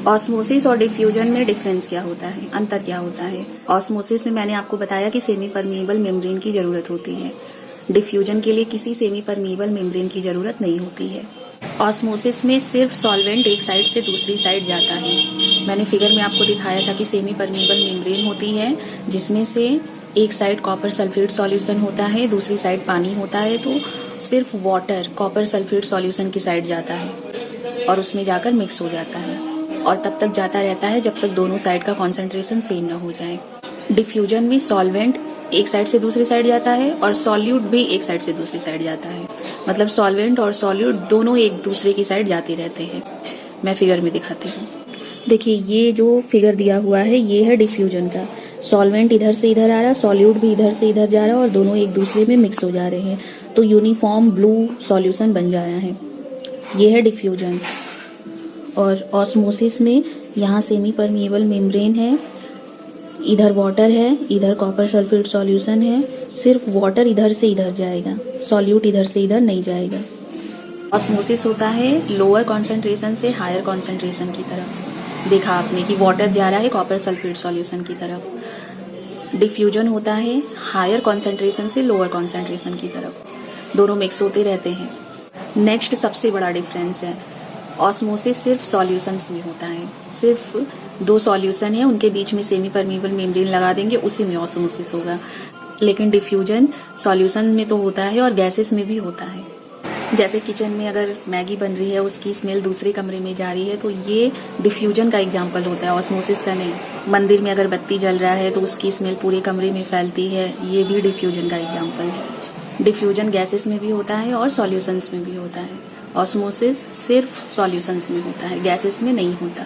Osmosis और diffusion में difference क्या होता है, अंतर क्या होता है? ऑस्मोसिस में मैंने आपको बताया कि सेमी परमिएबल मेम्ब्रेन की जरूरत होती है। डिफ्यूजन के लिए किसी सेमी परमिएबल मेम्ब्रेन की जरूरत नहीं होती है। ऑस्मोसिस में सिर्फ सॉल्वेंट एक साइड से दूसरी साइड जाता है। मैंने फिगर में आपको दिखाया था कि सेमी परमिएबल मेम्ब्रेन होती है जिसमें से एक साइड कॉपर सल्फेट सॉल्यूशन होता है, दूसरी साइड पानी होता है, तो सिर्फ वाटर कॉपर सल्फेट सॉल्यूशन की साइड जाता है और उसमें जाकर मिक्स हो जाता है और तब तक जाता रहता है जब तक दोनों साइड का कॉन्सेंट्रेशन सेम न हो जाए। डिफ्यूजन में सॉल्वेंट एक साइड से दूसरी साइड जाता है और सॉल्यूट भी एक साइड से दूसरी साइड जाता है, मतलब सॉल्वेंट और सॉल्यूट दोनों एक दूसरे की साइड जाते रहते हैं। मैं फिगर में दिखाती हूँ। देखिए ये जो फिगर दिया हुआ है ये है डिफ्यूजन का। सॉल्वेंट इधर से इधर आ रहा, सॉल्यूट भी इधर से इधर जा रहा और दोनों एक दूसरे में मिक्स हो जा रहे हैं, तो यूनिफॉर्म ब्लू सॉल्यूशन बन जा रहा है। ये है डिफ्यूजन। और ऑस्मोसिस में यहाँ सेमी परमिएबल मेम्ब्रेन है, इधर वाटर है, इधर कॉपर सल्फेट सॉल्यूशन है, सिर्फ वाटर इधर से इधर जाएगा, सॉल्यूट इधर से इधर नहीं जाएगा। ऑस्मोसिस होता है लोअर कॉन्सेंट्रेशन से हायर कॉन्सेंट्रेशन की तरफ। देखा आपने कि वाटर जा रहा है कॉपर सल्फेट सॉल्यूशन की तरफ। डिफ्यूजन होता है हायर कॉन्सेंट्रेशन से लोअर कॉन्सेंट्रेशन की तरफ, दोनों मिक्स होते रहते हैं। नेक्स्ट सबसे बड़ा डिफरेंस है, ऑस्मोसिस सिर्फ सॉल्यूशंस में होता है, सिर्फ दो सॉल्यूशन है उनके बीच में सेमी परमिएबल मेम्ब्रेन लगा देंगे, उसी में ऑस्मोसिस होगा। लेकिन डिफ्यूजन सॉल्यूशन में तो होता है और गैसेस में भी होता है। जैसे किचन में अगर मैगी बन रही है, उसकी स्मेल दूसरे कमरे में जा रही है, तो ये डिफ्यूजन का एग्जाम्पल होता है, ऑस्मोसिस का नहीं। मंदिर में अगर बत्ती जल रहा है तो उसकी स्मेल पूरे कमरे में फैलती है, ये भी डिफ्यूजन का एग्जाम्पल है। डिफ्यूजन गैसेस में भी होता है और सॉल्यूशंस में भी होता है। ऑस्मोसिस सिर्फ सॉल्यूशंस में होता है, गैसेस में नहीं होता।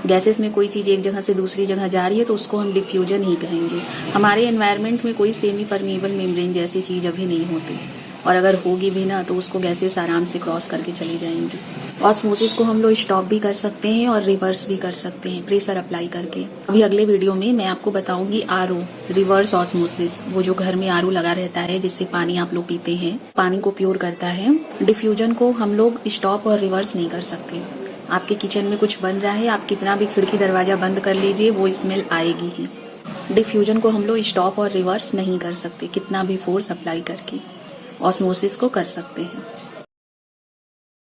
गैसेस में कोई चीज़ एक जगह से दूसरी जगह जा रही है तो उसको हम डिफ्यूजन ही कहेंगे। हमारे एनवायरनमेंट में कोई सेमी परमिएबल मेम्ब्रेन जैसी चीज़ अभी नहीं होती, और अगर होगी भी ना तो उसको गैसेस आराम से क्रॉस करके चली जाएंगी। ऑस्मोसिस को हम लोग स्टॉप भी कर सकते हैं और रिवर्स भी कर सकते हैं प्रेशर अप्लाई करके। अभी अगले वीडियो में मैं आपको बताऊंगी आरओ, रिवर्स ऑस्मोसिस, वो जो घर में आरओ लगा रहता है जिससे पानी आप लोग पीते हैं, पानी को प्योर करता है। डिफ्यूजन को हम लोग स्टॉप और रिवर्स नहीं कर सकते। आपके किचन में कुछ बन रहा है, आप कितना भी खिड़की दरवाजा बंद कर लीजिए, वो स्मेल आएगी ही। डिफ्यूजन को हम लोग स्टॉप और रिवर्स नहीं कर सकते, कितना भी फोर्स अप्लाई करके। ऑस्मोसिस को कर सकते हैं।